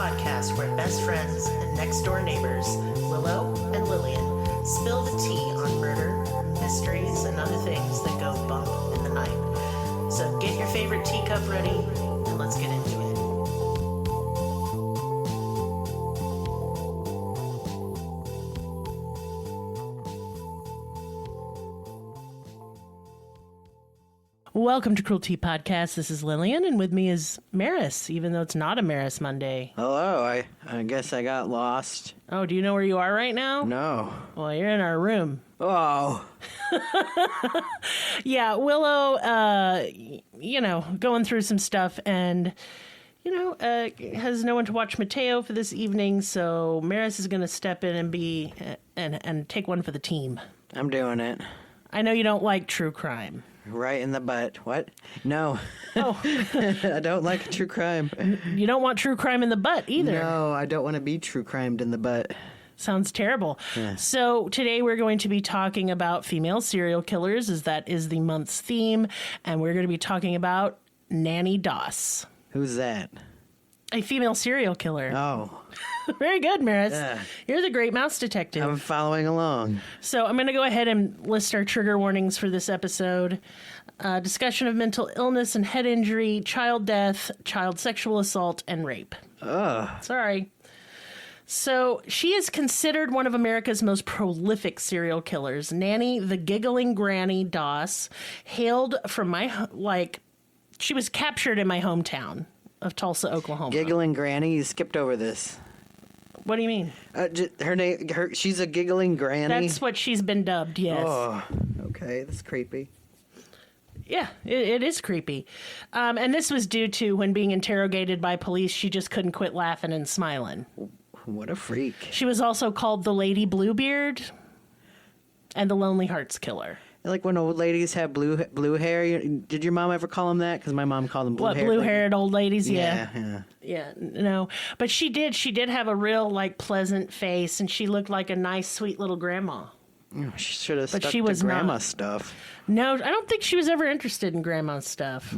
podcast where best friends and next-door neighbors, Willow and Lillian, spill the tea on murder, mysteries, and other things that go bump in the night. So get your favorite teacup ready, and let's get into it. Welcome to Cruelty Podcast. This is Lillian, and with me is Maris, even though it's not a Maris Monday. Hello, I guess I got lost. Oh, do you know where you are right now? No. Well, you're in our room. Oh. Yeah, Willow, going through some stuff, and, has no one to watch Mateo for this evening, so Maris is going to step in and be, and take one for the team. I'm doing it. I know you don't like true crime. Right in the butt. What? No. Oh. I don't like true crime. You don't want true crime in the butt either. No, I don't want to be true crimed in the butt. Sounds terrible. Yeah. So today we're going to be talking about female serial killers, as that is the month's theme, and we're going to be talking about Nannie Doss. Who's that? A female serial killer. Oh. Very good, Maris. Yeah. You're the great mouse detective. I'm following along. So I'm going to go ahead and list our trigger warnings for this episode. Discussion of mental illness and head injury, child death, child sexual assault, and rape. Ugh. Sorry. So she is considered one of America's most prolific serial killers. Nannie, the giggling granny Doss, hailed from she was captured in my hometown of Tulsa, Oklahoma. Giggling granny? You skipped over this. What do you mean? Her name, she's a giggling granny? That's what she's been dubbed, yes. Oh, okay. That's creepy. Yeah, it is creepy. And this was due to when being interrogated by police, she just couldn't quit laughing and smiling. What a freak. She was also called the Lady Bluebeard and the Lonely Hearts Killer. Like when old ladies have blue hair. Did your mom ever call them that? Because my mom called them blue hair. Blue-haired old ladies? Yeah. No. But she did have a real, pleasant face, and she looked like a nice, sweet little grandma. Oh, she should have stuck she to was grandma not. stuff. No, I don't think she was ever interested in grandma's stuff.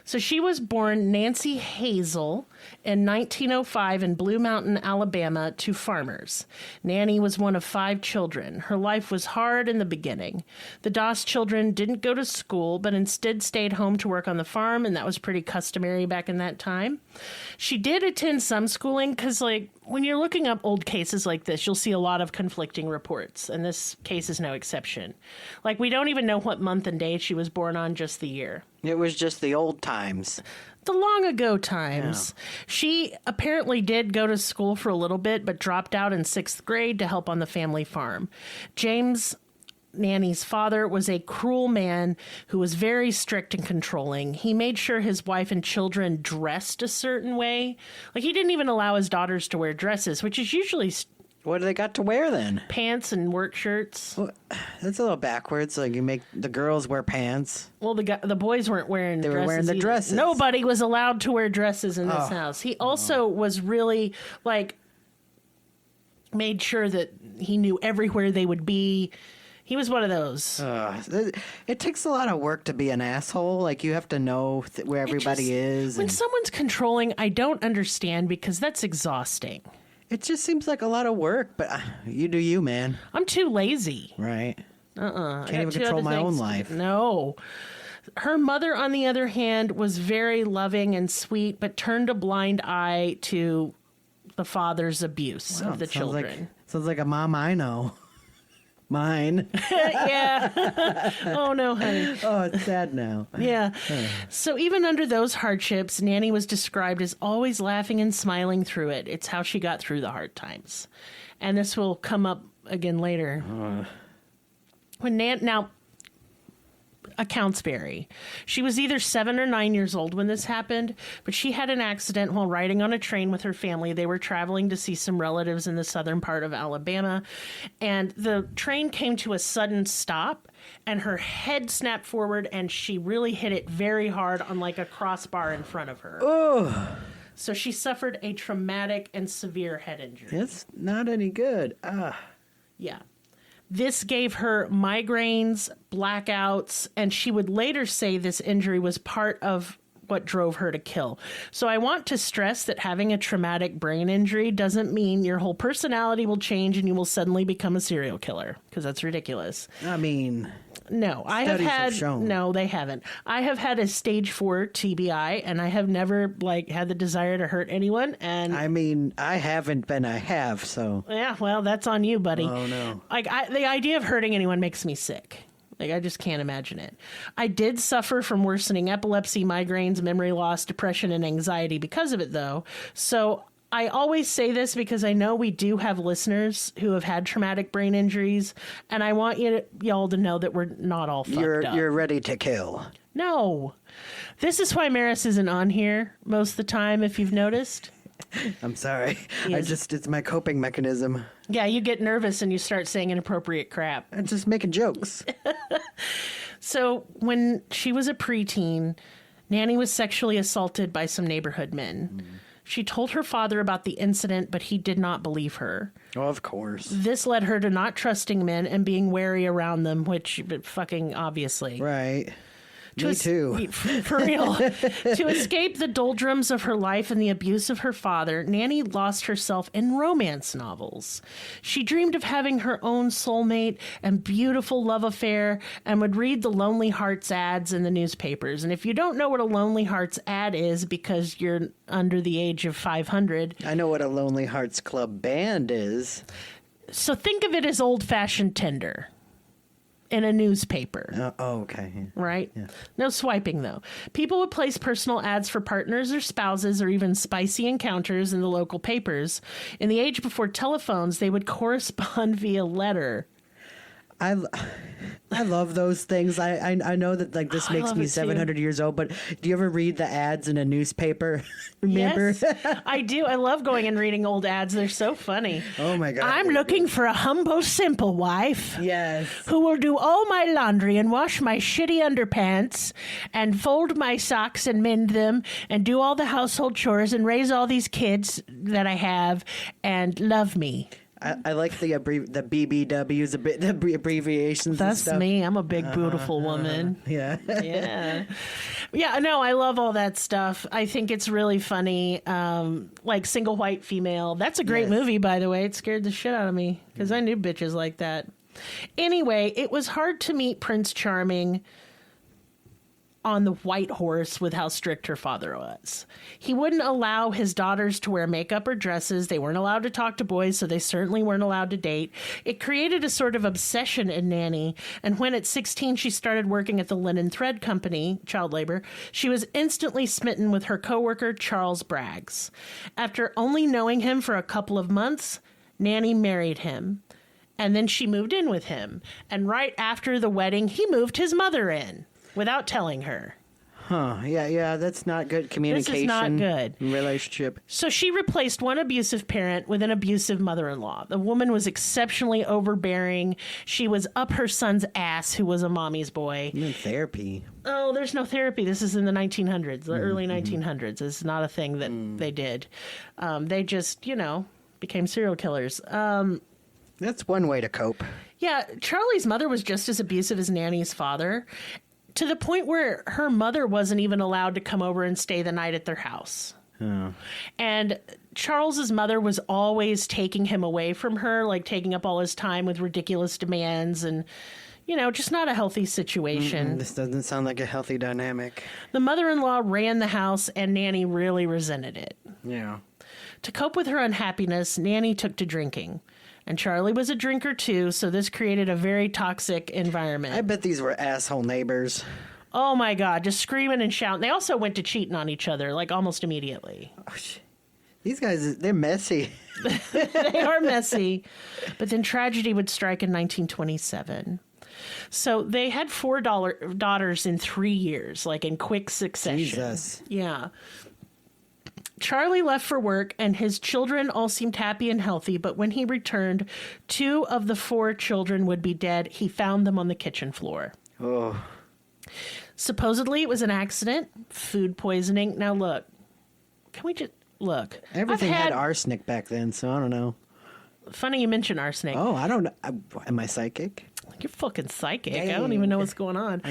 So she was born Nancy Hazel in 1905 in Blue Mountain, Alabama, to farmers. Nannie was one of 5 children. Her life was hard in the beginning. The Doss children didn't go to school, but instead stayed home to work on the farm, and that was pretty customary back in that time. She did attend some schooling because, when you're looking up old cases like this, you'll see a lot of conflicting reports, and this case is no exception. We don't even know what month and day she was born on, just the year. It was just the old times. The long ago times. Yeah. She apparently did go to school for a little bit, but dropped out in 6th grade to help on the family farm. James, Nannie's father, was a cruel man who was very strict and controlling. He made sure his wife and children dressed a certain way. He didn't even allow his daughters to wear dresses, which is usually what do they got to wear then? Pants and work shirts. Well, that's a little backwards. You make the girls wear pants. Well, the boys weren't wearing dresses. They were wearing the dresses. Nobody was allowed to wear dresses in this house. He also was really, made sure that he knew everywhere they would be. He was one of those. It takes a lot of work to be an asshole. You have to know where everybody is. When someone's controlling, I don't understand, because that's exhausting. It just seems like a lot of work, but you do you, man. I'm too lazy. Right. Can't even control my own life. No. Her mother, on the other hand, was very loving and sweet, but turned a blind eye to the father's abuse of the children. Sounds like a mom I know. Mine. Yeah. Oh, no, honey. Oh, it's sad now. Yeah. So even under those hardships, Nannie was described as always laughing and smiling through it. It's how she got through the hard times. And this will come up again later. Now, accounts vary. She was either 7 or 9 years old when this happened, but she had an accident while riding on a train with her family. They were traveling to see some relatives in the southern part of Alabama, and the train came to a sudden stop, and her head snapped forward, and she really hit it very hard on a crossbar in front of her. Oh. So she suffered a traumatic and severe head injury. It's not any good. Yeah. This gave her migraines, blackouts, and she would later say this injury was part of what drove her to kill. So I want to stress that having a traumatic brain injury doesn't mean your whole personality will change and you will suddenly become a serial killer, because that's ridiculous. I mean, no, I have studies had have shown. no, they haven't. I have had a stage 4 TBI, and I have never had the desire to hurt anyone. And I mean, I haven't been. I have. So yeah, well, that's on you, buddy. Oh no! The idea of hurting anyone makes me sick. I just can't imagine it. I did suffer from worsening epilepsy, migraines, memory loss, depression, and anxiety because of it, though. So I always say this because I know we do have listeners who have had traumatic brain injuries, and I want y'all to know that we're not all fucked up. You're ready to kill. No. This is why Maris isn't on here most of the time, if you've noticed. I'm sorry. Yes. It's my coping mechanism. Yeah, you get nervous and you start saying inappropriate crap. I'm just making jokes. So when she was a preteen, Nannie was sexually assaulted by some neighborhood men. She told her father about the incident, but he did not believe her. Oh, of course. This led her to not trusting men and being wary around them, which fucking obviously. Right. Me too. For real. To escape the doldrums of her life and the abuse of her father, Nannie lost herself in romance novels. She dreamed of having her own soulmate and beautiful love affair, and would read the Lonely Hearts ads in the newspapers. And if you don't know what a Lonely Hearts ad is because you're under the age of 500... I know what a Lonely Hearts Club band is. So think of it as old-fashioned Tinder. In a newspaper. Okay. Right? Yeah. No swiping, though. People would place personal ads for partners or spouses or even spicy encounters in the local papers. In the age before telephones, they would correspond via letter. I love those things. I know that this makes me 700 years old, but do you ever read the ads in a newspaper? Remember? Yes, I do. I love going and reading old ads. They're so funny. Oh my God. I'm looking for a humble, simple wife. Yes. Who will do all my laundry and wash my shitty underpants and fold my socks and mend them and do all the household chores and raise all these kids that I have and love me. I like the BBWs, the abbreviations. That's and stuff. me. I'm a big, beautiful woman. Yeah. Yeah. Yeah, no, I love all that stuff. I think it's really funny. Like Single White Female. That's a great movie, by the way. It scared the shit out of me because I knew bitches like that. Anyway, it was hard to meet Prince Charming on the white horse with how strict her father was. He wouldn't allow his daughters to wear makeup or dresses. They weren't allowed to talk to boys, so they certainly weren't allowed to date. It created a sort of obsession in Nannie, and when at 16 she started working at the linen thread company, child labor, she was instantly smitten with her coworker Charles Braggs. After only knowing him for a couple of months, Nannie married him. And then she moved in with him. And right after the wedding, he moved his mother in. Without telling her. Huh. Yeah, that's not good communication. This is not good. Relationship. So she replaced one abusive parent with an abusive mother-in-law. The woman was exceptionally overbearing. She was up her son's ass, who was a mommy's boy. Even therapy. Oh, there's no therapy. This is in the 1900s, the early 1900s. It's not a thing that they did. They just, became serial killers. That's one way to cope. Yeah, Charlie's mother was just as abusive as Nannie's father, to the point where her mother wasn't even allowed to come over and stay the night at their house. Oh. And Charles's mother was always taking him away from her, like taking up all his time with ridiculous demands and, just not a healthy situation. This doesn't sound like a healthy dynamic. The mother-in-law ran the house and Nannie really resented it. Yeah. To cope with her unhappiness, Nannie took to drinking. And Charlie was a drinker too, so this created a very toxic environment. I bet these were asshole neighbors. Oh my God, just screaming and shouting. They also went to cheating on each other, like almost immediately. Oh, these guys, they're messy. They are messy. But then tragedy would strike in 1927. So they had 4 daughters in 3 years, like in quick succession. Jesus. Yeah. Charlie left for work, and his children all seemed happy and healthy, but when he returned, 2 of the 4 children would be dead. He found them on the kitchen floor. Oh. Supposedly, it was an accident, food poisoning. Now, look. Can we just... Look. Everything had arsenic back then, so I don't know. Funny you mention arsenic. Oh, I don't know. Am I psychic? You're fucking psychic. I don't even know what's going on.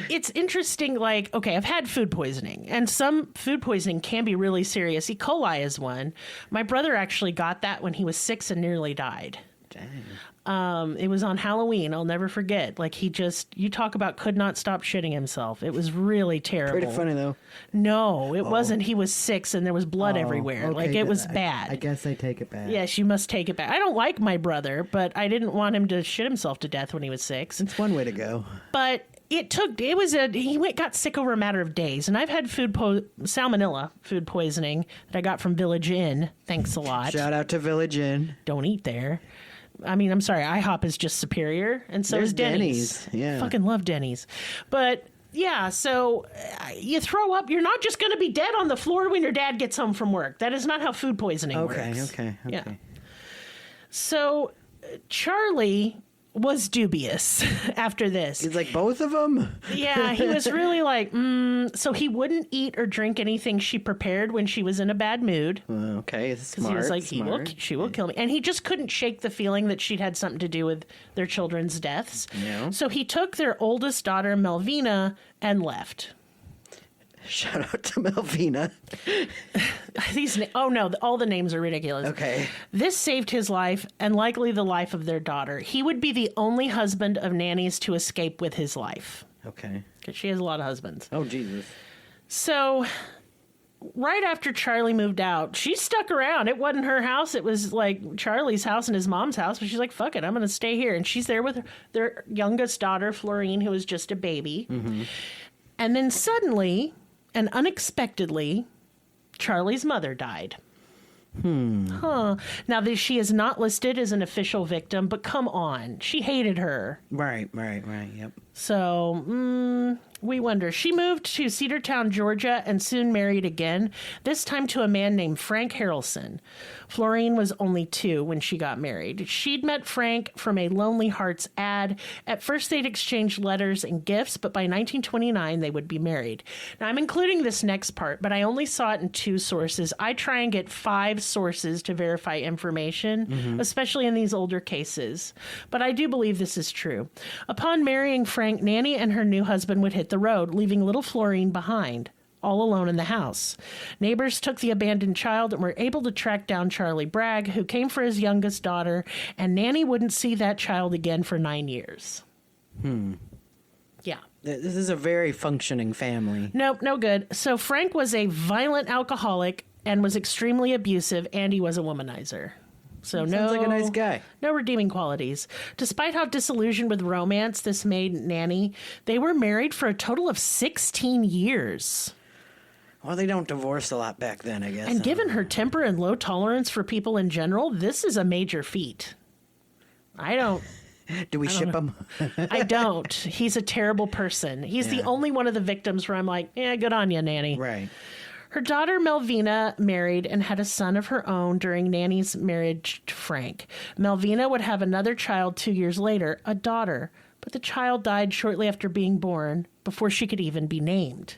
It's interesting. Like, okay, I've had food poisoning, and some food poisoning can be really serious. E. coli is one. My brother actually got that when he was 6 and nearly died. Dang. It was on Halloween. I'll never forget. Like, you talk about could not stop shitting himself. It was really terrible. Pretty funny, though. No, it wasn't. He was 6 and there was blood everywhere. Okay. Like, it was bad. I guess I take it back. Yes, you must take it back. I don't like my brother, but I didn't want him to shit himself to death when he was 6. It's one way to go. But he got sick over a matter of days. And I've had salmonella food poisoning that I got from Village Inn. Thanks a lot. Shout out to Village Inn. Don't eat there. I mean, I'm sorry, IHOP is just superior, and so is Denny's. Yeah. Fucking love Denny's. But, yeah, so you throw up. You're not just going to be dead on the floor when your dad gets home from work. That is not how food poisoning works. Okay. Yeah. So Charlie was dubious after this. He's like, both of them? Yeah, he was really like, so he wouldn't eat or drink anything she prepared when she was in a bad mood. Okay, it's smart. He was like, she will kill me. And he just couldn't shake the feeling that she'd had something to do with their children's deaths. Yeah. So he took their oldest daughter, Melvina, and left. Shout out to Melvina. All the names are ridiculous. Okay. This saved his life and likely the life of their daughter. He would be the only husband of Nannie's to escape with his life. Okay. Because she has a lot of husbands. Oh, Jesus. So, right after Charlie moved out, she stuck around. It wasn't her house. It was like Charlie's house and his mom's house. But she's like, fuck it, I'm going to stay here. And she's there with their youngest daughter, Florine, who was just a baby. Mm-hmm. And then suddenly and unexpectedly, Charlie's mother died. Now, she is not listed as an official victim, but come on. She hated her. Right, yep. So, we wonder. She moved to Cedartown, Georgia, and soon married again, this time to a man named Frank Harrelson. Florine was only 2 when she got married. She'd met Frank from a Lonely Hearts ad. At first, they'd exchanged letters and gifts, but by 1929, they would be married. Now, I'm including this next part, but I only saw it in 2 sources. I try and get 5 sources to verify information, especially in these older cases. But I do believe this is true. Upon marrying Frank, Nannie and her new husband would hit the road, leaving little Florine behind, all alone in the house. Neighbors took the abandoned child and were able to track down Charlie Bragg, who came for his youngest daughter, and Nannie wouldn't see that child again for 9 years. Yeah. This is a very functioning family. Nope, no good. So Frank was a violent alcoholic and was extremely abusive, and he was a womanizer. So Sounds like a nice guy. No redeeming qualities. Despite how disillusioned with romance this made Nannie, they were married for a total of 16 years. Well, they don't divorce a lot back then, I guess. And given her temper and low tolerance for people in general, this is a major feat. Do we ship him? I don't. He's a terrible person. He's the only one of the victims where I'm like, yeah, good on you, Nannie. Right. Her daughter Melvina married and had a son of her own during Nannie's marriage to Frank. Melvina would have another child 2 years later, a daughter, but the child died shortly after being born, before she could even be named.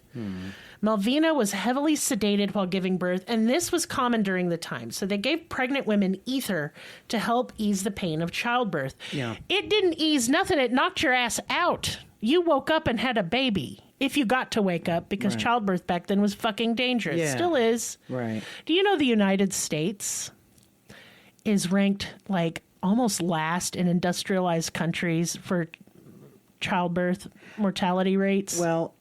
Melvina was heavily sedated while giving birth, and this was common during the time. So they gave pregnant women ether to help ease the pain of childbirth. Yeah. It didn't ease nothing. It knocked your ass out. You woke up and had a baby. If you got to wake up, because childbirth back then was fucking dangerous. Yeah. Still is. Right. Do you know the United States is ranked like almost last in industrialized countries for childbirth mortality rates? Well,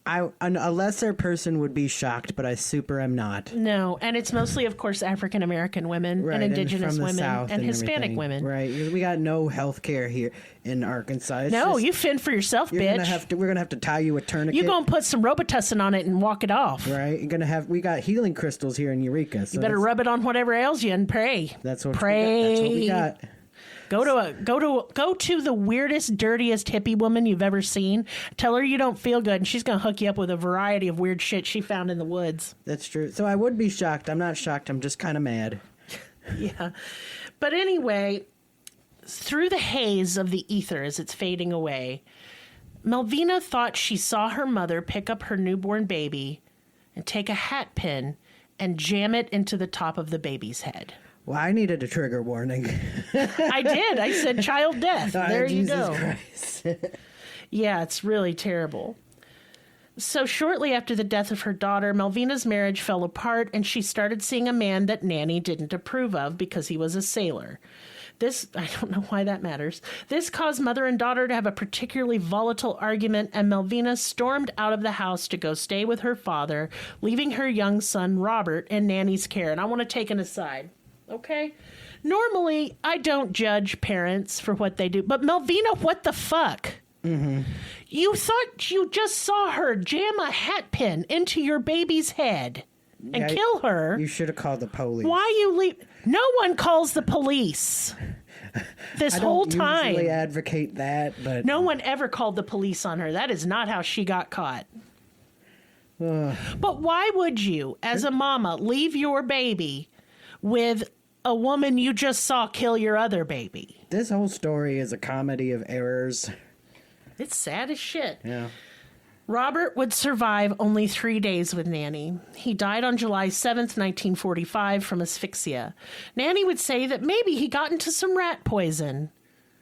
a lesser person would be shocked, but I super am not. No, and it's mostly, of course, African American women and indigenous women and Hispanic women. Right, we got no health care here in Arkansas. You fend for yourself, bitch. We're gonna have to tie you a tourniquet. You're gonna put some Robitussin on it and walk it off. Right, we got healing crystals here in Eureka. So you better rub it on whatever ails you and pray. That's what we got. Go to the weirdest, dirtiest hippie woman you've ever seen. Tell her you don't feel good, and she's gonna hook you up with a variety of weird shit she found in the woods. That's true. So I would be shocked. I'm not shocked. I'm just kind of mad. Yeah, but anyway, through the haze of the ether as it's fading away, Melvina thought she saw her mother pick up her newborn baby and take a hat pin and jam it into the top of the baby's head. Well, I needed a trigger warning. I did. I said child death. There you Jesus go. Christ. Yeah, it's really terrible. So shortly after the death of her daughter, Melvina's marriage fell apart, and she started seeing a man that Nannie didn't approve of because he was a sailor. This, I don't know why that matters. This caused mother and daughter to have a particularly volatile argument, and Melvina stormed out of the house to go stay with her father, leaving her young son, Robert, in Nannie's care. And I want to take an aside, okay? Normally, I don't judge parents for what they do, but Melvina, what the fuck? Mm-hmm. You thought you just saw her jam a hat pin into your baby's head and kill her. You should have called the police. Why you leave? No one calls the police. This whole time. I don't usually advocate that, but no one ever called the police on her. That is not how she got caught. But why would you, as a mama, leave your baby with a woman you just saw kill your other baby? This whole story is a comedy of errors. It's sad as shit. Yeah. Robert would survive only 3 days with Nannie. He died on July 7th, 1945 from asphyxia. Nannie would say that maybe he got into some rat poison.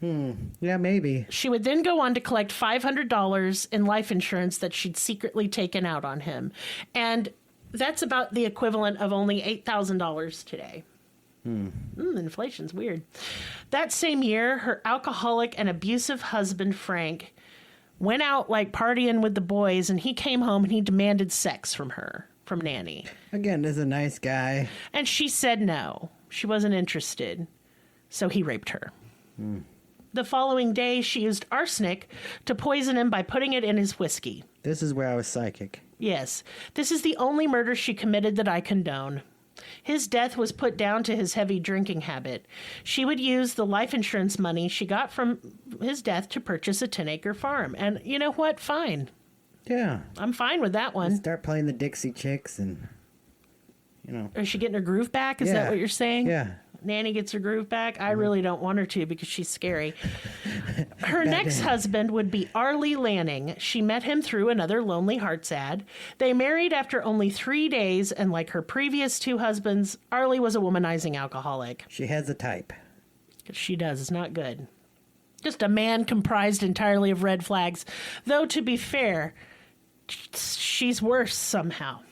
Yeah, maybe. She would then go on to collect $500 in life insurance that she'd secretly taken out on him. And that's about the equivalent of only $8,000 today. Inflation's weird. That same year, her alcoholic and abusive husband, Frank, went out like partying with the boys, and he came home and he demanded sex from her, from Nannie. Again, this is a nice guy. And she said no. She wasn't interested. So he raped her. The following day, she used arsenic to poison him by putting it in his whiskey. This is where I was psychic. Yes. This is the only murder she committed that I condone. His death was put down to his heavy drinking habit. She would use the life insurance money she got from his death to purchase a 10-acre farm. And you know what? Fine. Yeah. I'm fine with that one. Start playing the Dixie Chicks and, Is she getting her groove back? Is that what you're saying? Yeah. Nannie gets her groove back. I really don't want her to because she's scary. Her next husband would be Arlie Lanning. She met him through another Lonely Hearts ad. They married after only 3 days, and like her previous two husbands, Arlie was a womanizing alcoholic. She has a type. She does. It's not good. Just a man comprised entirely of red flags. Though, to be fair, she's worse somehow.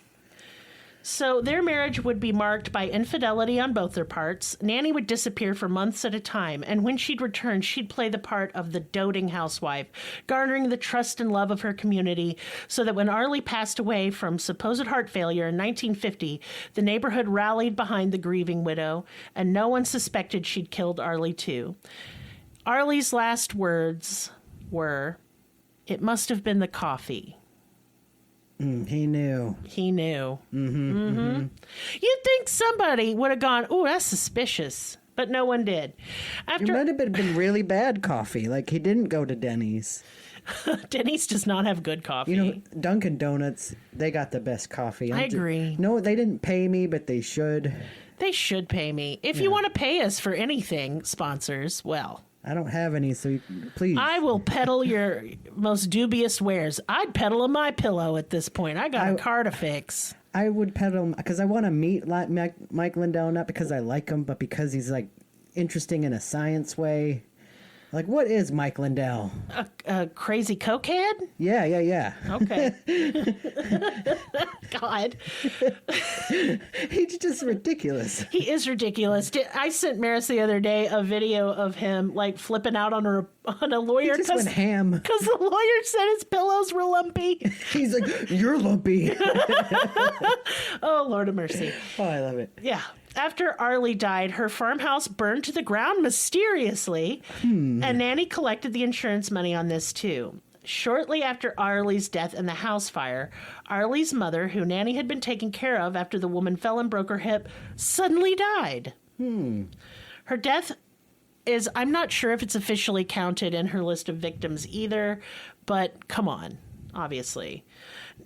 So their marriage would be marked by infidelity on both their parts. Nannie would disappear for months at a time, and when she'd return, she'd play the part of the doting housewife, garnering the trust and love of her community, so that when Arlie passed away from supposed heart failure in 1950, the neighborhood rallied behind the grieving widow, and no one suspected she'd killed Arlie too. Arlie's last words were, "It must have been the coffee." He knew. He knew. Mm-hmm. You'd think somebody would have gone, "Oh, that's suspicious," but no one did. It might have been really bad coffee. Like, he didn't go to Denny's. Denny's does not have good coffee. Dunkin' Donuts, they got the best coffee. I agree. No, they didn't pay me, but they should. They should pay me. If you want to pay us for anything, sponsors, well, I don't have any, so please. I will peddle your most dubious wares. I'd peddle a My Pillow at this point. I got a car to fix. I would peddle because I want to meet Mike Lindell, not because I like him, but because he's like interesting in a science way. Like, what is Mike Lindell? A crazy cokehead? Yeah. Okay. God. He's just ridiculous. He is ridiculous. I sent Maris the other day a video of him like flipping out on a lawyer. He just went ham. Because the lawyer said his pillows were lumpy. He's like, "You're lumpy." Oh, Lord of mercy. Oh, I love it. Yeah. After Arlie died, her farmhouse burned to the ground mysteriously, and Nannie collected the insurance money on this too. Shortly after Arlie's death and the house fire, Arlie's mother, who Nannie had been taking care of after the woman fell and broke her hip, suddenly died. Her death is, I'm not sure if it's officially counted in her list of victims either, but come on. obviously.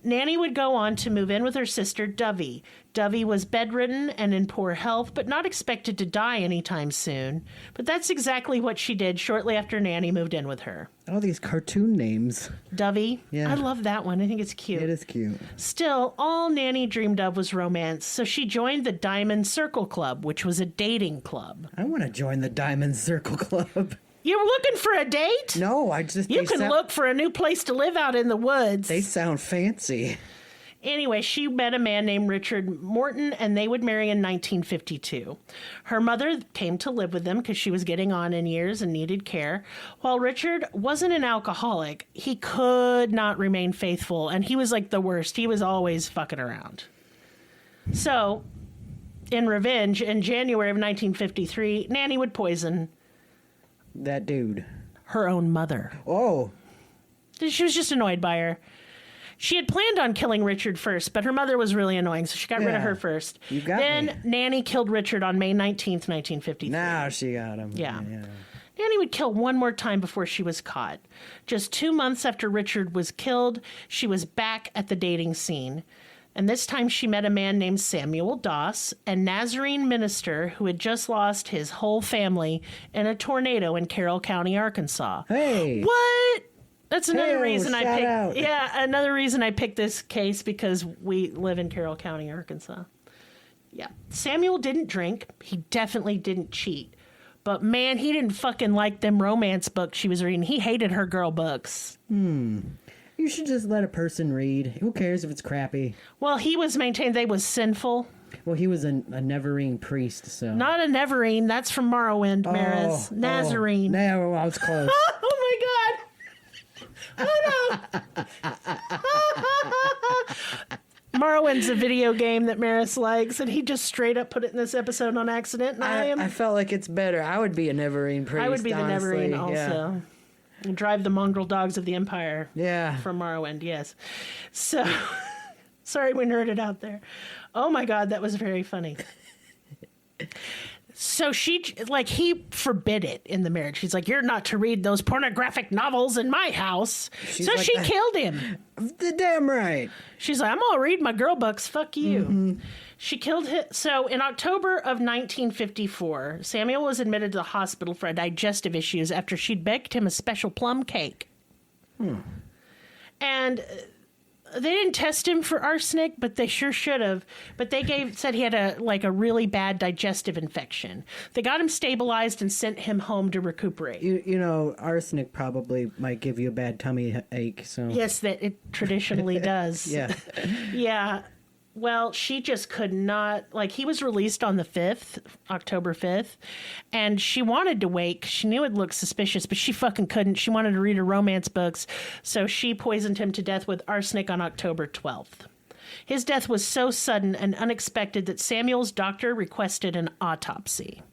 Nannie would go on to move in with her sister, Dovey. Dovey was bedridden and in poor health, but not expected to die anytime soon. But that's exactly what she did shortly after Nannie moved in with her. All these cartoon names. Dovey. Yeah. I love that one. I think it's cute. It is cute. Still, all Nannie dreamed of was romance, so she joined the Diamond Circle Club, which was a dating club. I want to join the Diamond Circle Club. You're looking for a date? No, I just... You can look for a new place to live out in the woods. They sound fancy. Anyway, she met a man named Richard Morton, and they would marry in 1952. Her mother came to live with them because she was getting on in years and needed care. While Richard wasn't an alcoholic, he could not remain faithful, and he was like the worst. He was always fucking around. So, in revenge, in January of 1953, Nannie would poison That dude. her own mother. Oh. She was just annoyed by her. She had planned on killing Richard first, but her mother was really annoying, so she got rid of her first. You got then me. Nannie killed Richard on May 19th, 1953. Now she got him. Yeah. Nannie would kill one more time before she was caught. Just 2 months after Richard was killed, she was back at the dating scene. And this time she met a man named Samuel Doss, a Nazarene minister who had just lost his whole family in a tornado in Carroll County, Arkansas. Hey. What? That's another Hey-o, reason I shout picked. out. Yeah, another reason I picked this case because we live in Carroll County, Arkansas. Yeah, Samuel didn't drink. He definitely didn't cheat. But man, he didn't fucking like them romance books she was reading. He hated her girl books. You should just let a person read. Who cares if it's crappy? Well, he was maintained they was sinful. Well, he was a Nazarene priest, so... Not a Neverine. That's from Morrowind, Maris. Nazarene. No, I was close. Oh my god. Oh no. Morrowind's a video game that Maris likes, and he just straight up put it in this episode on accident. And I felt like it's better. I would be a Nazarene priest, I would be the honestly. Neverine also. And drive the mongrel dogs of the Empire. Yeah. From Morrowind, yes. So, sorry we nerded out there. Oh my god, that was very funny. So he forbid it in the marriage. He's like, you're not to read those pornographic novels in my house. She's so like, she killed him. The damn right. She's like, I'm going to read my girl books. Fuck you. She killed him. So in October of 1954, Samuel was admitted to the hospital for digestive issues after she'd baked him a special plum cake. And they didn't test him for arsenic, but they sure should have. But they said he had a really bad digestive infection. They got him stabilized and sent him home to recuperate. You know, arsenic probably might give you a bad tummy ache, so... Yes, that it traditionally does. Yeah. Yeah. Well, she just could not, he was released on the 5th, October 5th, and she wanted to wait 'cause she knew it looked suspicious, but she fucking couldn't. She wanted to read her romance books, so she poisoned him to death with arsenic on October 12th. His death was so sudden and unexpected that Samuel's doctor requested an autopsy.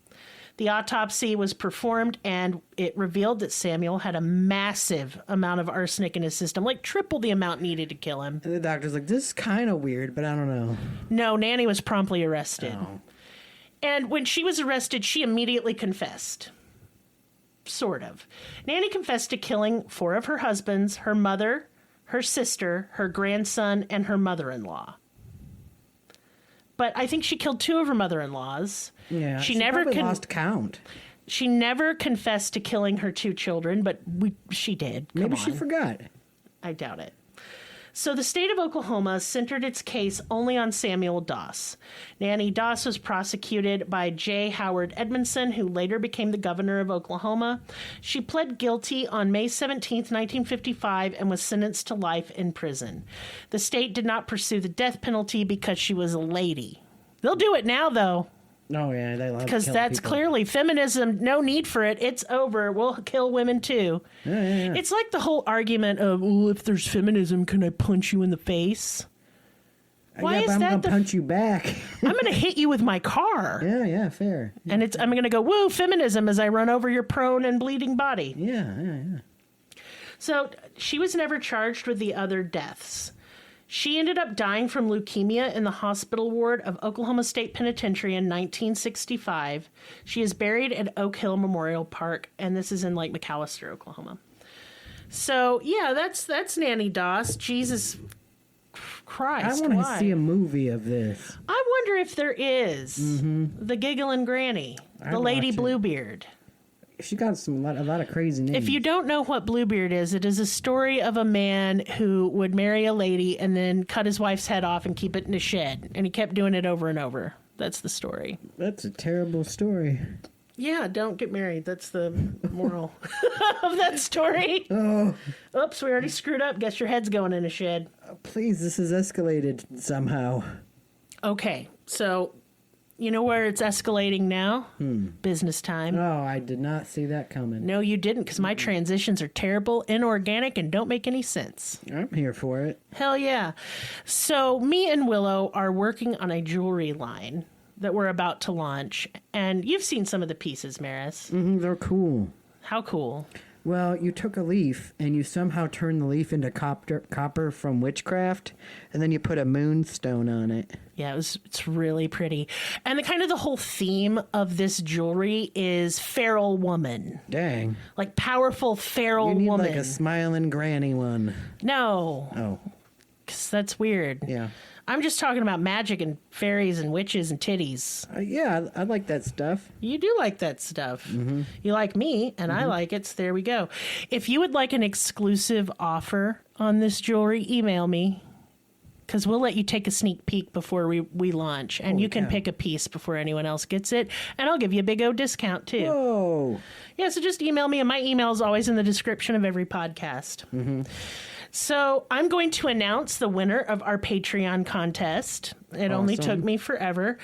The autopsy was performed, and it revealed that Samuel had a massive amount of arsenic in his system, triple the amount needed to kill him. And the doctor's like, this is kind of weird, but I don't know. No, Nannie was promptly arrested. Oh. And when she was arrested, she immediately confessed. Sort of. Nannie confessed to killing 4 of her husbands, her mother, her sister, her grandson, and her mother-in-law. But I think she killed 2 of her mother-in-laws. Yeah, she never never lost count. She never confessed to killing her 2 children, but she did. Come Maybe she on. forgot. I doubt it. So the state of Oklahoma centered its case only on Samuel Doss. Nannie Doss was prosecuted by J. Howard Edmondson, who later became the governor of Oklahoma. She pled guilty on May 17, 1955, and was sentenced to life in prison. The state did not pursue the death penalty because she was a lady. They'll do it now, though. Oh, yeah, they love Because that's people. clearly feminism. No need for it. It's over. We'll kill women too. Yeah. It's like the whole argument of, well, if there's feminism, can I punch you in the face? Why is but I'm that gonna punch you back. I'm going to hit you with my car. Yeah, fair. And I'm going to go, woo, feminism, as I run over your prone and bleeding body. Yeah. So she was never charged with the other deaths. She ended up dying from leukemia in the hospital ward of Oklahoma State Penitentiary in 1965. She is buried at Oak Hill Memorial Park, and this is in McAllister, Oklahoma. So yeah, that's Nannie Doss. Jesus Christ! I want why? to see a movie of this. I wonder if there is the Giggling Granny, I'd the Lady watch it. Bluebeard. She got a lot of crazy names. If you don't know what Bluebeard is, it is a story of a man who would marry a lady and then cut his wife's head off and keep it in a shed. And he kept doing it over and over. That's the story. That's a terrible story. Yeah, don't get married. That's the moral of that story. Oh, Oops, we already screwed up. Guess your head's going in a shed. please, this has escalated somehow. Okay, so you know where it's escalating now? Business time. Oh, I did not see that coming. No, you didn't, because my transitions are terrible, inorganic, and don't make any sense. I'm here for it. Hell yeah. So me and Willow are working on a jewelry line that we're about to launch. And you've seen some of the pieces, Maris. They're cool. How cool. Well, you took a leaf and you somehow turned the leaf into copper from witchcraft, and then you put a moonstone on it. Yeah, it's really pretty. And the whole theme of this jewelry is feral woman. Dang. Like powerful feral You need woman. like a smiling granny one. No, Oh, 'cause that's weird. yeah. I'm just talking about magic and fairies and witches and titties. Yeah, I like that stuff. You do like that stuff. You like me, and I like it, so there we go. If you would like an exclusive offer on this jewelry, email me, because we'll let you take a sneak peek before we launch, and Holy you can cow. pick a piece before anyone else gets it, and I'll give you a big O discount, too. Whoa. Yeah, so just email me, and my email is always in the description of every podcast. So I'm going to announce the winner of our Patreon contest. It only Awesome. took me forever.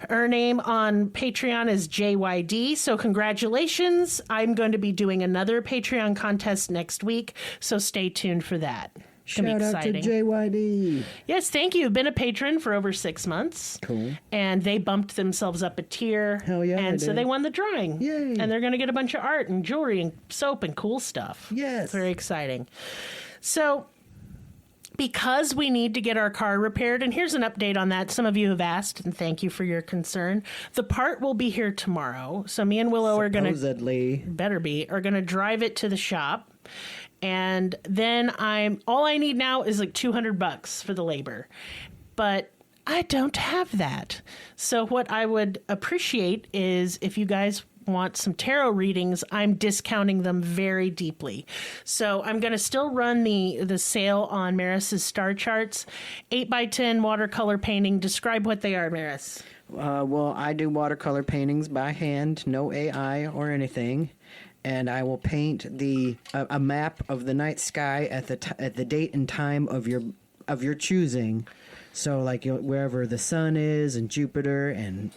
Her name on Patreon is JYD, so congratulations. I'm going to be doing another Patreon contest next week, so stay tuned for that. It's gonna Shout be out to exciting. JYD. Yes, thank you. Been a patron for over 6 months. Cool. And they bumped themselves up a tier. Hell yeah, And they so did. they won the drawing. Yay. And they're going to get a bunch of art and jewelry and soap and cool stuff. Yes. It's very exciting. So, because we need to get our car repaired, and here's an update on that. Some of you have asked, and thank you for your concern. The part will be here tomorrow. So me and Willow are going to Supposedly. are going to drive it to the shop, and then all I need now is like $200 for the labor, but I don't have that. So what I would appreciate is if you guys want some tarot readings, I'm discounting them very deeply. So I'm going to still run the sale on Maris's star charts. 8x10 watercolor painting. Describe what they are, Maris. Well, I do watercolor paintings by hand, no AI or anything, and I will paint a map of the night sky at the date and time of your choosing. So, like wherever the sun is, and Jupiter, and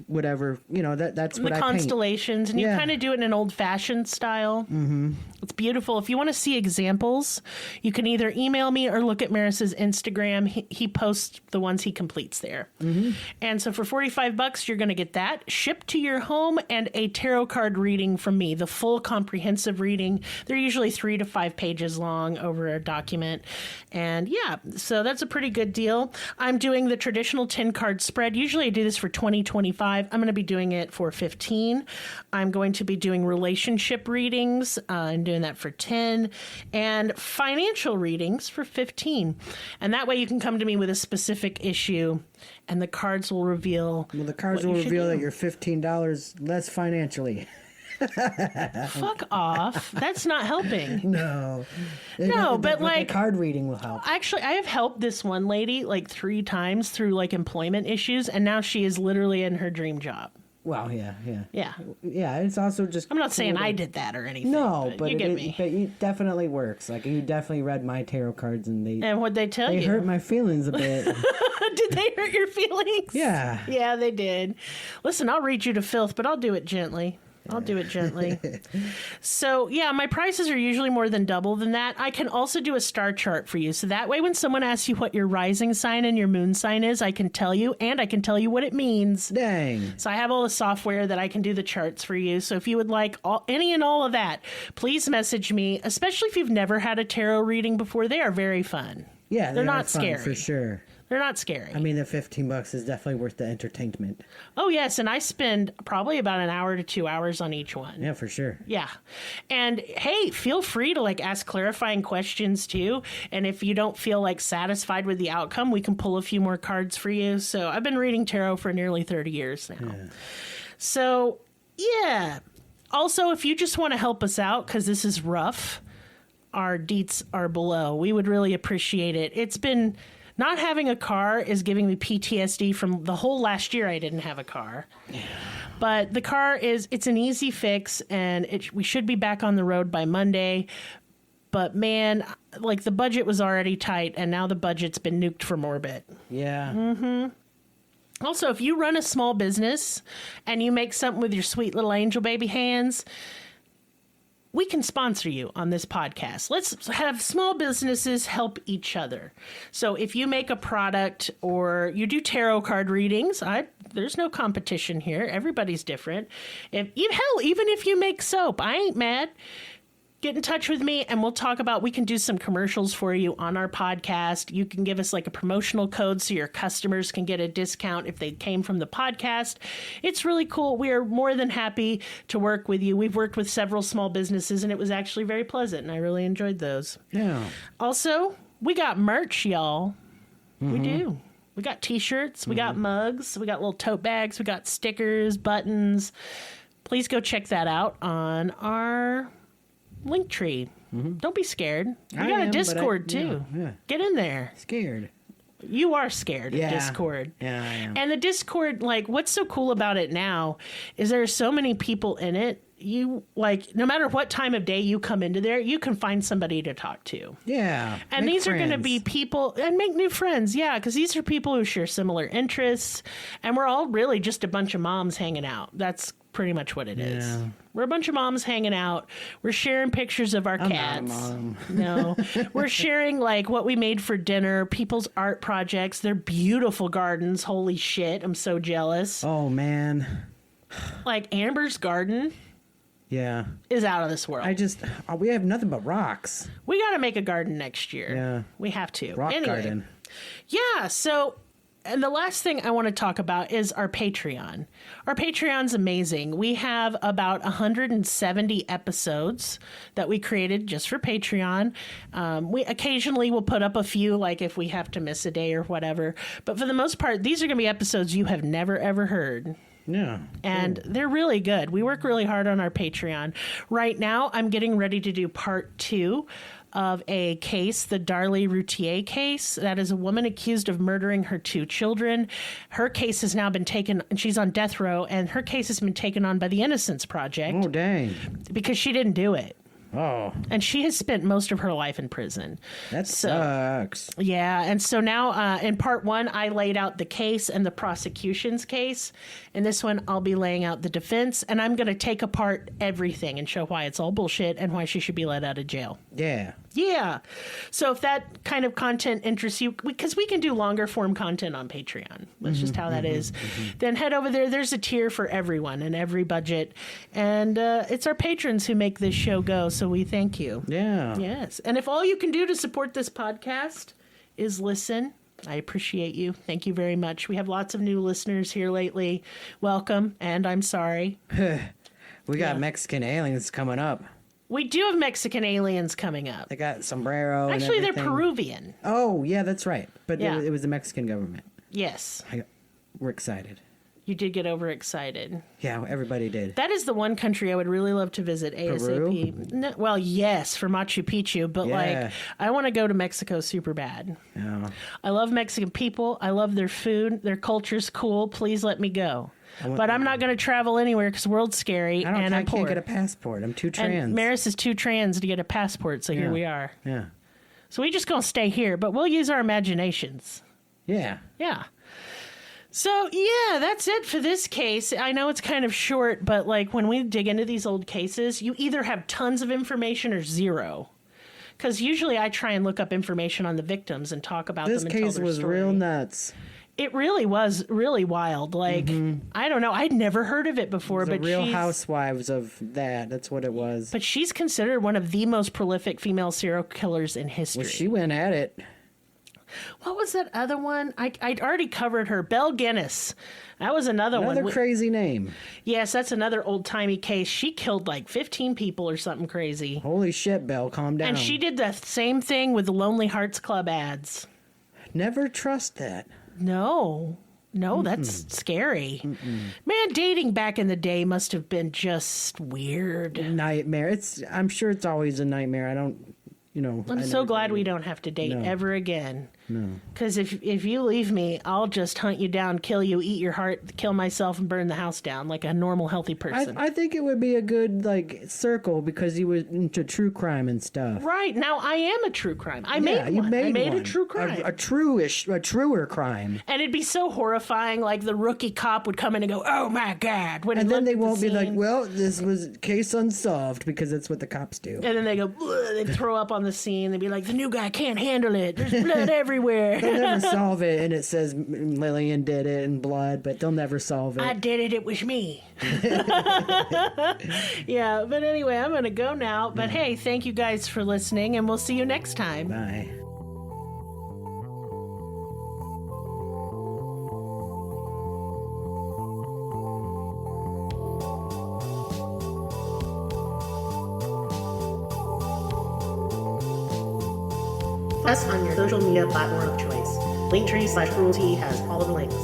whatever, that's what I the paint. constellations, and you Yeah. kind of do it in an old-fashioned style. Mm-hmm. It's beautiful. If you want to see examples, you can either email me or look at Maris's Instagram. He posts the ones he completes there. Mm-hmm. And so for $45, you're going to get that shipped to your home and a tarot card reading from me, the full comprehensive reading. They're usually 3 to 5 pages long over a document. And yeah, so that's a pretty good deal. I'm doing the traditional 10-card spread. Usually I do this for $20-25. I'm going to be doing it for $15. I'm going to be doing relationship readings. I'm doing that for $10, and financial readings for $15. And that way you can come to me with a specific issue, and the cards will reveal. Well, the cards what will you should reveal do. that you're $15 less financially. Fuck off. That's not helping. No. But the card reading will help. Actually, I have helped this one lady like 3 times through like employment issues, and now she is literally in her dream job. Well, yeah. Yeah. It's also just. I'm not saying cool I to- did that or anything. No, but you get me. But it definitely works. Like, you definitely read my tarot cards, and And what'd they tell they you? hurt my feelings a bit. Did they hurt your feelings? Yeah. Yeah, they did. Listen, I'll read you to filth, but I'll do it gently. So, yeah, my prices are usually more than double than that. I can also do a star chart for you. So that way, when someone asks you what your rising sign and your moon sign is, I can tell you, and I can tell you what it means. Dang. So I have all the software that I can do the charts for you. So if you would like any and all of that, please message me, especially if you've never had a tarot reading before. They are very fun. Yeah, They're they not are fun, scary. for sure. They're not scary. I mean, the $15 is definitely worth the entertainment. Oh, yes. And I spend probably about an hour to 2 hours on each one. Yeah, for sure. Yeah. And hey, feel free to like ask clarifying questions too. And if you don't feel like satisfied with the outcome, we can pull a few more cards for you. So I've been reading tarot for nearly 30 years now. Yeah. So, yeah. Also, if you just want to help us out, because this is rough, our deets are below. We would really appreciate it. It's been... Not having a car is giving me PTSD from the whole last year I didn't have a car. Yeah. But the car it's an easy fix, and we should be back on the road by Monday. But man, like the budget was already tight, and now the budget's been nuked from orbit. Yeah. Mm-hmm. Also, if you run a small business and you make something with your sweet little angel baby hands, we can sponsor you on this podcast. Let's have small businesses help each other. So if you make a product or you do tarot card readings, there's no competition here. Everybody's different. Even if you make soap, I ain't mad. Get in touch with me and we'll talk about, we can do some commercials for you on our podcast. You can give us like a promotional code so your customers can get a discount if they came from the podcast. It's really cool. We are more than happy to work with you. We've worked with several small businesses and it was actually very pleasant and I really enjoyed those. Yeah. Also, we got merch, y'all. Mm-hmm. We do. We got t-shirts, we got mugs, we got little tote bags, we got stickers, buttons. Please go check that out on our Linktree. Mm-hmm. Don't be scared. We got a Discord too. Yeah. Get in there. Scared. You are scared of Discord. Yeah, I am. And the Discord, like, what's so cool about it now is there are so many people in it. You, like, no matter what time of day you come into there, you can find somebody to talk to. Yeah. And these are going to be people, and make new friends, yeah, because these are people who share similar interests, and we're all really just a bunch of moms hanging out. That's pretty much what it is. Yeah. We're a bunch of moms hanging out. We're sharing pictures of our cats. Not a mom. No. We're sharing like what we made for dinner, people's art projects, their beautiful gardens. Holy shit, I'm so jealous. Oh man. Like Amber's garden. Yeah. Is out of this world. We have nothing but rocks. We got to make a garden next year. Yeah. We have to. Rock garden. Yeah, so and the last thing I want to talk about is our Patreon. Our Patreon's amazing. We have about 170 episodes that we created just for Patreon. We occasionally will put up a few, like if we have to miss a day or whatever. But for the most part, these are going to be episodes you have never, ever heard. Yeah. And they're really good. We work really hard on our Patreon. Right now, I'm getting ready to do part 2 of a case, the Darlie Routier case. That is a woman accused of murdering her 2 children. Her case has now been taken, and she's on death row, and her case has been taken on by the Innocence Project. Oh, dang. Because she didn't do it. Oh. And she has spent most of her life in prison. That sucks. Yeah. And so now in part 1, I laid out the case and the prosecution's case. In this one, I'll be laying out the defense. And I'm going to take apart everything and show why it's all bullshit and why she should be let out of jail. Yeah. Yeah. So if that kind of content interests you, because we can do longer form content on Patreon. That's just how that is. Then head over there. There's a tier for everyone and every budget. And it's our patrons who make this show go. So we thank you. Yeah. Yes. And if all you can do to support this podcast is listen, I appreciate you. Thank you very much. We have lots of new listeners here lately. Welcome. And I'm sorry. We got Mexican aliens coming up. We do have Mexican aliens coming up. They got sombrero. Actually, and they're Peruvian. Oh, yeah, that's right. But Yeah. it was the Mexican government. Yes. We're excited. You did get overexcited. Yeah, everybody did. That is the one country I would really love to visit ASAP. No, well, yes, for Machu Picchu, but like I want to go to Mexico super bad. Yeah. I love Mexican people. I love their food. Their culture's cool. Please let me go. But I'm not going to travel anywhere because the world's scary and I'm poor. I can't get a passport. I'm too trans. And Maris is too trans to get a passport, so here we are. Yeah. So we just going to stay here, but we'll use our imaginations. Yeah. Yeah. So, yeah, that's it for this case. I know it's kind of short, but like when we dig into these old cases, you either have tons of information or zero. Because usually I try and look up information on the victims and talk about them and tell their story. This case was real nuts. It really was really wild. Like, I don't know. I'd never heard of it before. But Real Housewives of that. That's what it was. But she's considered one of the most prolific female serial killers in history. Well, she went at it. What was that other one? I'd already covered her. Belle Guinness. That was another one. Another crazy name. Yes, that's another old-timey case. She killed like 15 people or something crazy. Holy shit, Belle, calm down. And she did the same thing with the Lonely Hearts Club ads. Never trust that. No, that's scary. Man, dating back in the day must have been just weird. Nightmare. I'm sure it's always a nightmare. I don't, I'm so glad we don't have to date ever again. No. Because if you leave me, I'll just hunt you down, kill you, eat your heart, kill myself, and burn the house down like a normal, healthy person. I think it would be a good, circle because you were into true crime and stuff. Right. Now, I am a true crime. I made one. I made a true crime. A truer crime. And it'd be so horrifying, like the rookie cop would come in and go, oh my God. And then they won't be like, well, this was case unsolved because that's what the cops do. And then they go, they'd throw up on the scene. They'd be like, the new guy can't handle it. There's blood everywhere. They'll never solve it, and it says Lillian did it in blood, but they'll never solve it. I did it. It was me. Yeah, but anyway, I'm going to go now. But hey, thank you guys for listening, and we'll see you next time. Bye. Us on your social media platform of choice. Linktree/Cruelty has all of the links.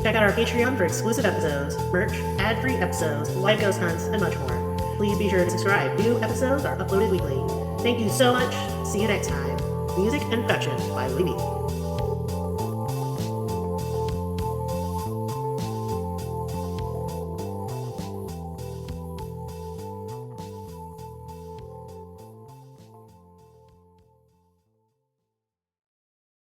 Check out our Patreon for exclusive episodes, merch, ad-free episodes, live ghost hunts, and much more. Please be sure to subscribe. New episodes are uploaded weekly. Thank you so much. See you next time. Music and production by Bluebeard.